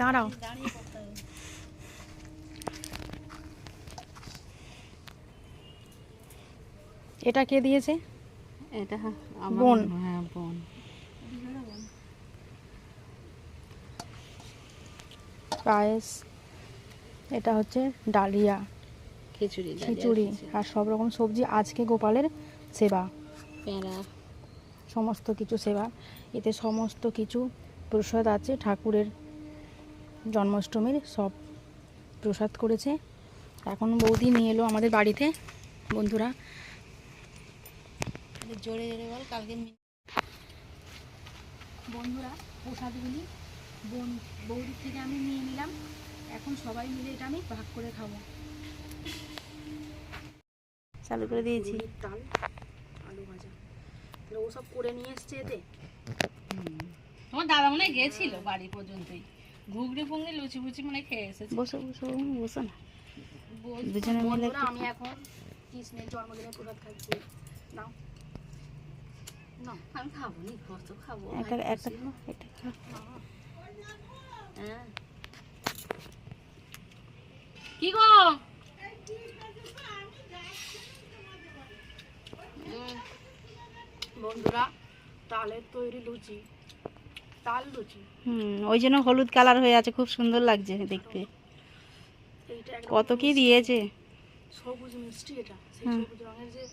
দাঁড়াও। এটা কে দিয়েছে? এটা বোন। হ্যাঁ বোন। পায়েস, এটা হচ্ছে ডালিয়া, খিচুড়ি খিচুড়ি আর সব রকম সবজি। আজকে গোপালের সেবা, পেঁড়া। সমস্ত কিছু সেবা। এতে সমস্ত কিছু প্রসাদ আছে, ঠাকুরের জন্মাষ্টমীর সব প্রসাদ করেছে। এখন বৌদি নিয়ে এলো আমাদের বাড়িতে। বন্ধুরা জোরে জোরে বল। কালকে বন্ধুরা প্রসাদগুলি বৌদির থেকে আমি নিয়ে নিলাম। এখন সবাই মিলে এটা আমি ভাগ করে খাবো। চালু করে দিয়েছি। ডাল, আলু ভাজা, ও সব করে নিয়ে এসছে এতে। তোমার দাদা মনে হয় গেছিল বাড়ি পর্যন্তই, ঘুগনি ফুগনি লুচি ফুচি মনে খেয়ে এসেছে। বসো বসো বসো না, দুজনে মিলে। আমি এখন কৃষ্ণের জন্মদিনের প্রসাদ খাচ্ছি। নাও না, আমি খাবো নি, কত খাবো। একটা হ্যাঁ কি গো বন্ধুরা, তালের তৈরি লুচি, তাল লুচি। ওই জন্য হলুদ কালার হয়ে আছে, খুব সুন্দর লাগছে দেখতে। কত কি দিয়েছে। সবুজ মিষ্টি, এটা সেই সবুজ রঙের যে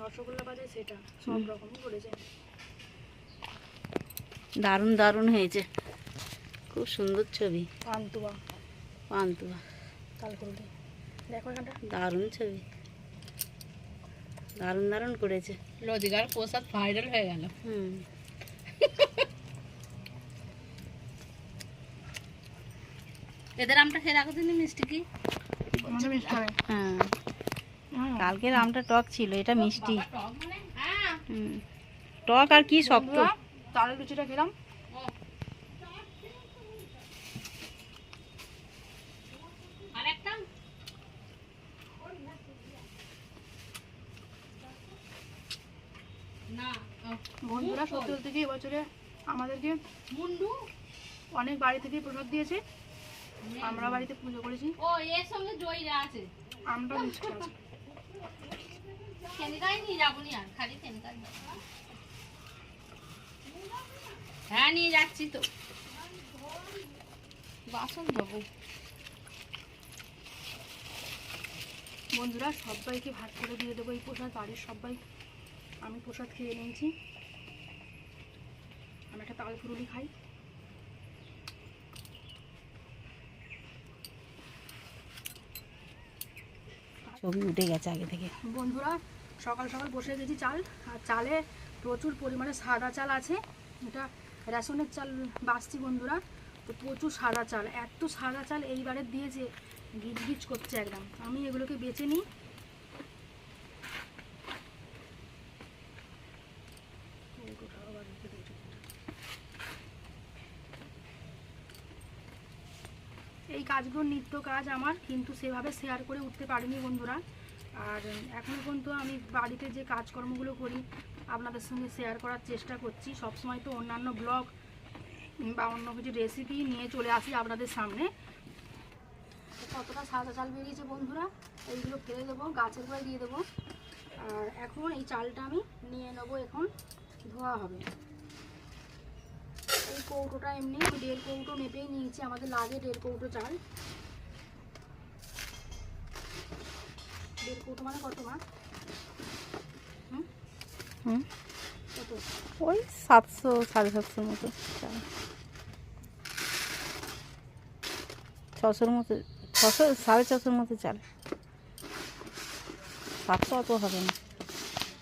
রসগোল্লা বাজায় সেটা, সব রকমই করেছে। দারুণ দারুণ হয়েছে, খুব সুন্দর ছবি। পান্তুয়া, পান্তুয়া তাল করতে দেখো এখানটা, দারুণ ছবি, দারুণ দারুণ করেছে। লজিকার প্রসাদ ভাইরাল হয়ে গেল। এদের আমটা খেয়ে রাখো তুমি, মিষ্টি কি? হ্যাঁ, কালকের আমটা টক ছিল, এটা মিষ্টি। টক আর কি শক্ত। তালের লুচিটা খেলাম। বন্ধুরা সত্যি বলতে কি এবছরে আমাদেরকে অনেক বাড়ি থেকে প্রসাদ দিয়েছে। আমরা বাড়িতে পুজো করেছি। ও এর সঙ্গে জয়রা আছে, আমরা মিষ্টি আছে। কেনকাই নিয়ে যাবো নি আর, খালি কেনকাই। হ্যাঁ নিয়ে যাচ্ছি তো, বাসন দেবো। বন্ধুরা সবাইকে ভাগ করে দিয়ে দেবো এই প্রসাদ, বাড়ির সবাই। আমি প্রসাদ খেয়ে নিয়েছি। আমি একটা তাল ফুরুলি খাই। ছবি উঠে গেছে আগে থেকে। বন্ধুরা সকাল সকাল বসে গেছি চাল, আর চালে প্রচুর পরিমাণে সাদা চাল আছে। এটা রেশনের চাল বাছছি বন্ধুরা, তো প্রচুর সাদা চাল। এত সাদা চাল এইবারে দিয়েছে, গিজ গিজ করছে একদম। আমি এগুলোকে বেছে নিই। এই কাজগুলো নিত্য কাজ আমার, কিন্তু সেভাবে শেয়ার করে উঠতে পারিনি বন্ধুরা। আর এখনও পর্যন্ত আমি বাড়িতে যে কাজকর্মগুলো করি আপনাদের সঙ্গে শেয়ার করার চেষ্টা করছি। সবসময় তো অন্যান্য ব্লগ বা অন্য কিছু রেসিপি নিয়ে চলে আসি আপনাদের সামনে। কতটা সাদা চাল বেরিয়েছে বন্ধুরা, এইগুলো ফেলে দেবো, গাছের গোড়ায় দিয়ে দেবো। আর এখন এই চালটা আমি নিয়ে নেবো, এখন ধোয়া হবে। এই কৌটোটা এমনি 1.5 কৌটো মেপেই নিয়েছি, আমাদের লাগে 1.5 কৌটো চাল। 1.5 কৌটো মানে কত মা? কত? ওই 700 750 মতো চাল, 600 মতো, 600 650 মতো চাল। 700 অত হবে না,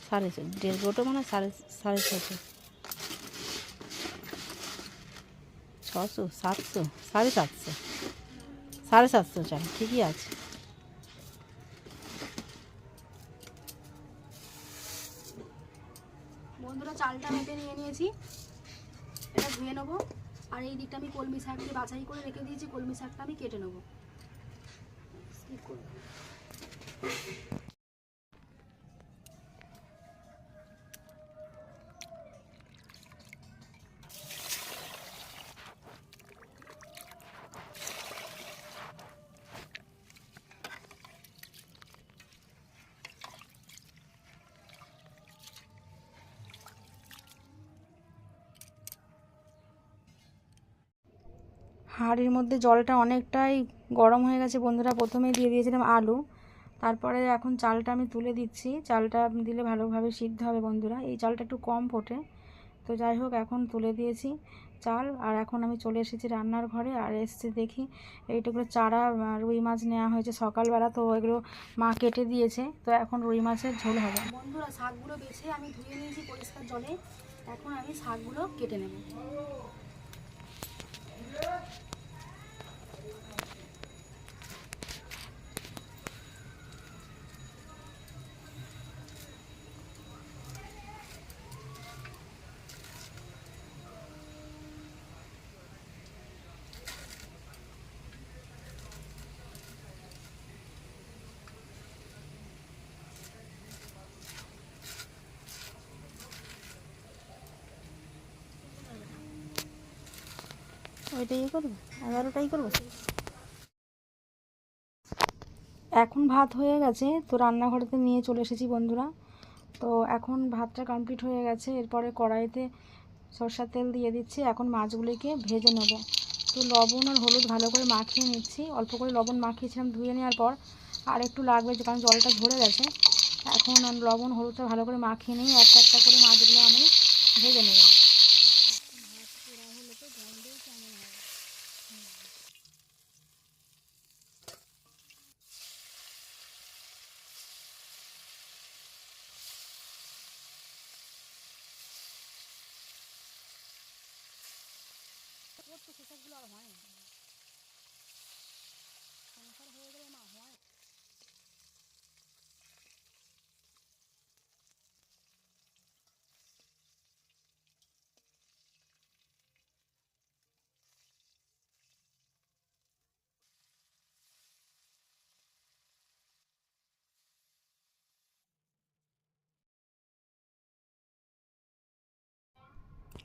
650, 1.5 কৌটো মানে 650, 600 700 750, 750 চাল ঠিকই আছে। বন্ধুরা চালটা মেপে নিয়ে নিয়েছি, এটা ধুয়ে নেবো। আর এই দিকটা আমি কলমি শাক দিয়ে বাছাই করে রেখে দিয়েছি, কলমি শাকটা আমি কেটে নেবো। হাঁড়ির মধ্যে জলটা অনেকটাই গরম হয়ে গেছে বন্ধুরা। প্রথমেই দিয়ে দিয়েছিলাম আলু, তারপরে এখন চালটা আমি তুলে দিচ্ছি। চালটা দিলে ভালোভাবে সিদ্ধ হবে বন্ধুরা। এই চালটা একটু কম ফোটে, তো যাই হোক এখন তুলে দিয়েছি চাল। আর এখন আমি চলে এসেছি রান্নার ঘরে। আর এসে দেখি এইটুকু চারা রুই মাছ নেওয়া হয়েছে সকালবেলা, তো এগুলো মা কেটে দিয়েছে। তো এখন রুই মাছের ঝোল হবে বন্ধুরা। শাকগুলো বেছে আমি ধুয়ে নিয়েছি পরিষ্কার জলে। এখন আমি শাকগুলো কেটে নেব। ওইটাই করবো, 11টাই করবো। এখন ভাত হয়ে গেছে, তো রান্নাঘরেতে নিয়ে চলে এসেছি বন্ধুরা। তো এখন ভাতটা কমপ্লিট হয়ে গেছে। এরপরে কড়াইতে সরষের তেল দিয়ে দিচ্ছি। এখন মাছগুলিকে ভেজে নেব। তো লবণ আর হলুদ ভালো করে মাখিয়ে নিচ্ছি। অল্প করে লবণ মাখিয়েছিলাম ধুয়ে নেওয়ার পর, আর একটু লাগবে কারণ জলটা ঝরে গেছে। এখন লবণ হলুদটা ভালো করে মাখিয়ে নিয়ে একটা একটা করে মাছগুলো আমি ভেজে নেব।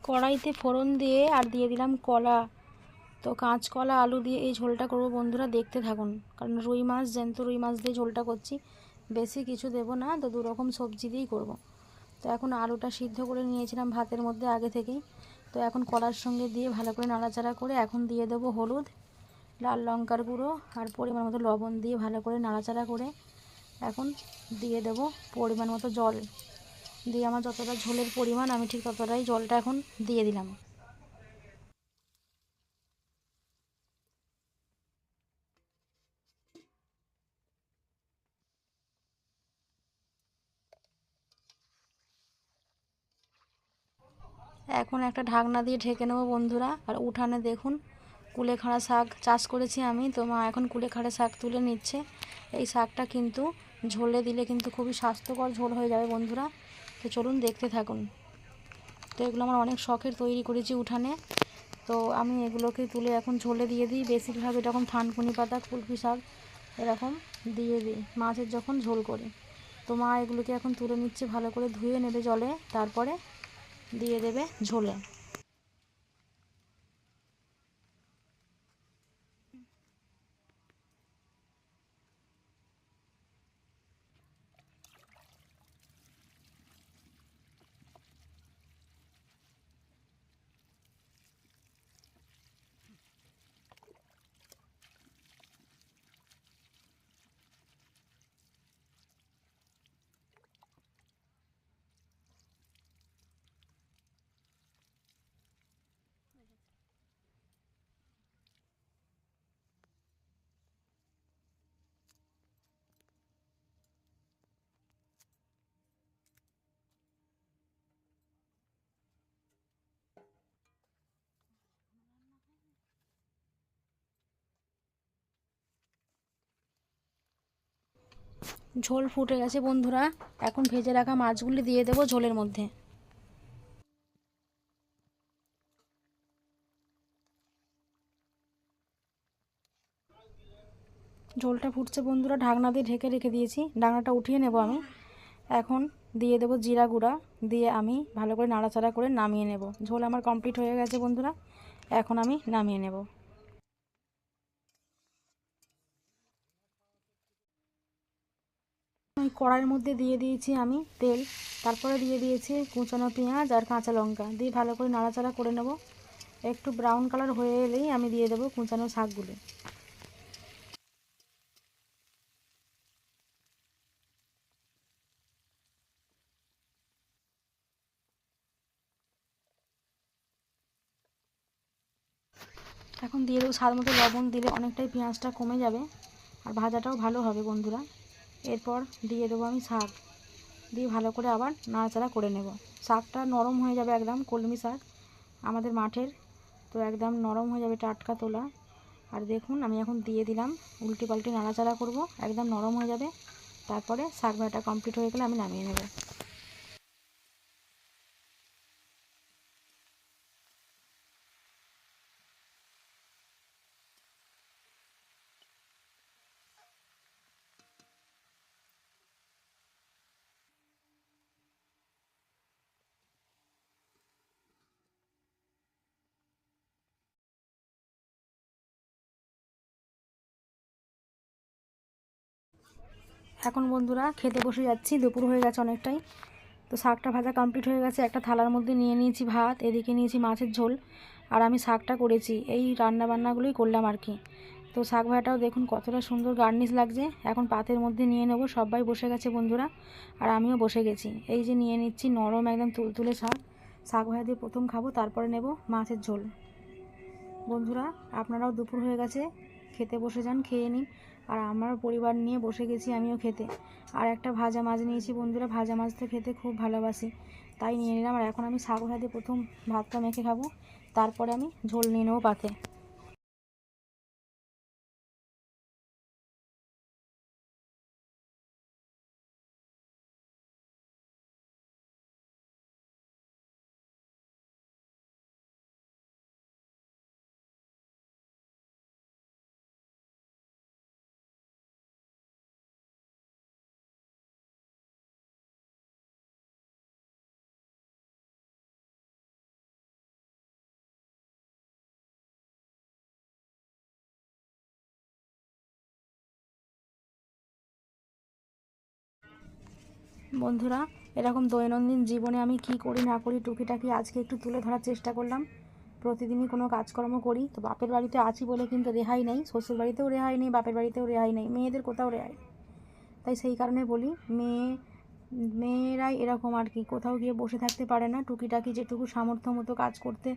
কড়াইতে ফোড়ন দিয়ে আর দিয়ে দিলাম কলা। তো কাঁচকলা আলু দিয়ে এই ঝোলটা করবো বন্ধুরা, দেখতে থাকুন। কারণ রুই মাছ, জ্যান্ত রুই মাছ দিয়ে ঝোলটা করছি, বেশি কিছু দেবো না। তো 2 রকম সবজি দিয়েই করব। তো এখন আলুটা সিদ্ধ করে নিয়েছিলাম ভাতের মধ্যে আগে থেকেই। তো এখন কলার সঙ্গে দিয়ে ভালো করে নাড়াচাড়া করে এখন দিয়ে দেবো হলুদ, লাল লঙ্কার গুঁড়ো আর পরিমাণ মতো লবণ দিয়ে ভালো করে নাড়াচাড়া করে এখন দিয়ে দেবো পরিমাণ মতো জল। দিয়ে আমার যতটা ঝোলের পরিমাণ আমি ঠিক ততটাই জলটা এখন দিয়ে দিলাম। এখন একটা ঢাকনা দিয়ে ঢেকে নেবো বন্ধুরা। আর উঠানে দেখুন কুলেখাড়া শাক চাষ করেছি আমি। তো মা এখন কুলেখাড়া শাক তুলে নিচ্ছে। এই শাকটা কিন্তু ঝোলে দিলে কিন্তু খুবই স্বাস্থ্যকর ঝোল হয়ে যাবে বন্ধুরা। তো চলুন দেখতে থাকুন। তো এগুলো আমার অনেক শখের, তৈরি করেছি উঠানে। তো আমি এগুলোকে তুলে এখন ঝোলে দিয়ে দিই। বেশিরভাগ এরকম থানকুনি পাতা, কুলপি শাক এরকম দিয়ে দিই মাছের যখন ঝোল করি। তো মা এগুলোকে এখন তুলে নিচ্ছে, ভালো করে ধুয়ে নেবে জলে, তারপরে দিয়ে দেবে ঝোলে। ঝোল ফুটে গেছে বন্ধুরা। এখন ভেজে রাখা মাছগুলি দিয়ে দেবো ঝোলের মধ্যে। ঝোলটা ফুটছে বন্ধুরা, ঢাকনা দিয়ে ঢেকে রেখে দিয়েছি। ঢাকনাটা উঠিয়ে নেব আমি। এখন দিয়ে দেবো জিরা গুঁড়া, দিয়ে আমি ভালো করে নাড়াচাড়া করে নামিয়ে নেব। ঝোল আমার কমপ্লিট হয়ে গেছে বন্ধুরা, এখন আমি নামিয়ে নেব। ওই কড়াইয়ের মধ্যে দিয়ে দিয়েছি আমি তেল, তারপরে দিয়ে দিয়েছি কুচানো পেঁয়াজ আর কাঁচা লঙ্কা দিয়ে ভালো করে নাড়াচাড়া করে নেব। একটু ব্রাউন কালার হয়ে এলেই আমি দিয়ে দেবো কুচানো শাকগুলো। এখন দিয়ে দেবো স্বাদ মতো লবণ, দিলে অনেকটাই পেঁয়াজটা কমে যাবে আর ভাজাটাও ভালো হবে বন্ধুরা। এরপর দিয়ে দেবো আমি শাক, দিয়ে ভালো করে আবার নাড়াচাড়া করে নেব। শাকটা নরম হয়ে যাবে একদম, কলমি শাক আমাদের মাঠের, তো একদম নরম হয়ে যাবে, টাটকা তোলা। আর দেখুন আমি এখন দিয়ে দিলাম, উল্টে পাল্টে নাড়াচাড়া করব, একদম নরম হয়ে যাবে। তারপরে শাক ভাজাটা কমপ্লিট হয়ে গেলে আমি নামিয়ে নেব। এখন বন্ধুরা খেতে বসে যাচ্ছি, দুপুর হয়ে গেছে অনেকটাই। তো শাকটা ভাজা কমপ্লিট হয়ে গেছে, একটা থালার মধ্যে নিয়ে নিয়েছি ভাত, এদিকে নিয়েছি মাছের ঝোল, আর আমি শাকটা করেছি। এই রান্না বান্নাগুলোই করলাম আর কি। তো শাক ভাজাটাও দেখুন কতটা সুন্দর গার্নিশ লাগছে। এখন পাতের মধ্যে নিয়ে নেব, সবাই বসে গেছে বন্ধুরা, আর আমিও বসে গেছি। এই যে নিয়ে নিচ্ছি নরম একদম তুলতুলে শাক, শাক ভাজা দিয়ে প্রথম খাবো, তারপরে নেব মাছের ঝোল। বন্ধুরা আপনারাও দুপুর হয়ে গেছে, খেতে বসে যান, খেয়ে নিন। আর আমার পরিবার নিয়ে বসে গেছি আমিও খেতে। আর একটা ভাজা মাছ নিয়েছি বন্ধুরা, ভাজা মাছ তো খেতে খুব ভালোবাসি, তাই নিয়ে নিলাম। আর এখন আমি শাক ভাজা দিয়ে প্রথম ভাতটা মেখে খাবো, তারপরে আমি ঝোল নিয়ে নেবো পাতে। বন্ধুরা এরকম দৈনন্দিন জীবনে আমি কি করি না করি টুকিটাকি আজকে একটু তুলে ধরার চেষ্টা করলাম। প্রতিদিনই কোনো কাজকর্ম করি, তো বাপের বাড়িতে আছি বলে কিন্তু রেহাই নেই, শ্বশুর বাড়িতেও রেহাই নেই, বাপের বাড়িতেও রেহাই নেই, মেয়েদের কোথাও রেহাই নেই। তাই সেই কারণে বলি মেয়েরাই এরকম আর কি, কোথাও গিয়ে বসে থাকতে পারে না, টুকিটাকি যেটুকু সামর্থ্য মতো কাজ করতে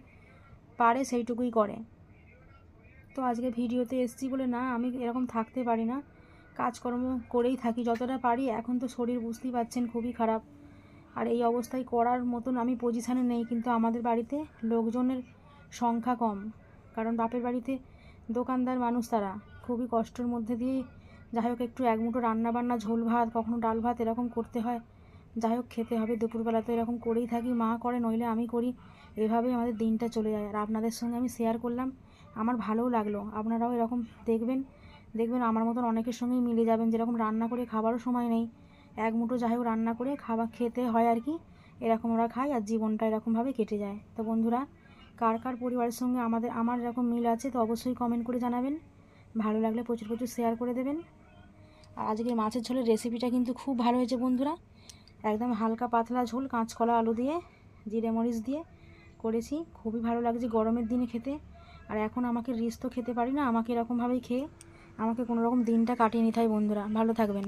পারে সেইটুকুই করে। তো আজকে ভিডিওতে এসছি বলে না আমি এরকম থাকতে পারি না, কাজকর্ম করেই থাকি যতটা পারি। এখন তো শরীর বুঝতেই পারছেন খুবই খারাপ, আর এই অবস্থায় করার মতন আমি পজিশানে নেই। কিন্তু আমাদের বাড়িতে লোকজনের সংখ্যা কম, কারণ বাপের বাড়িতে দোকানদার মানুষ, তারা খুবই কষ্টের মধ্যে দিয়ে যাই হোক একটু এক মুঠো রান্নাবান্না, ঝোল ভাত, কখনো ডাল ভাত এরকম করতে হয়, যাই হোক খেতে হবে। দুপুরবেলা তো এরকম করেই থাকি, মা করে নইলে আমি করি, এভাবেই আমাদের দিনটা চলে যায়। আর আপনাদের সঙ্গে আমি শেয়ার করলাম, আমার ভালোও লাগলো। আপনারাও এরকম দেখবেন, দেখবেন আমার মতন অনেকের সঙ্গেই মিলে যাবেন, যেরকম রান্না করে খাবারও সময় নেই, এক মুঠো যাই হোক রান্না করে খাবার খেতে হয় আর কি, এরকম ওরা খায় আর জীবনটা এরকমভাবে কেটে যায়। তো বন্ধুরা কার কার পরিবারের সঙ্গে আমার এরকম মিল আছে তো অবশ্যই কমেন্ট করে জানাবেন, ভালো লাগলে প্রচুর প্রচুর শেয়ার করে দেবেন। আর আজকে মাছের ঝোলের রেসিপিটা কিন্তু খুব ভালো হয়েছে বন্ধুরা, একদম হালকা পাতলা ঝোল, কাঁচকলা আলু দিয়ে জিরে মরিচ দিয়ে করেছি, খুবই ভালো লাগছে গরমের দিনে খেতে। আর এখন আমাকে রিচ তো খেতে পারি না, আমাকে এরকমভাবেই খেয়ে আমাকে কোনো রকম দিনটা কাটিয়ে নিতে হয় বন্ধুরা। ভালো থাকবেন।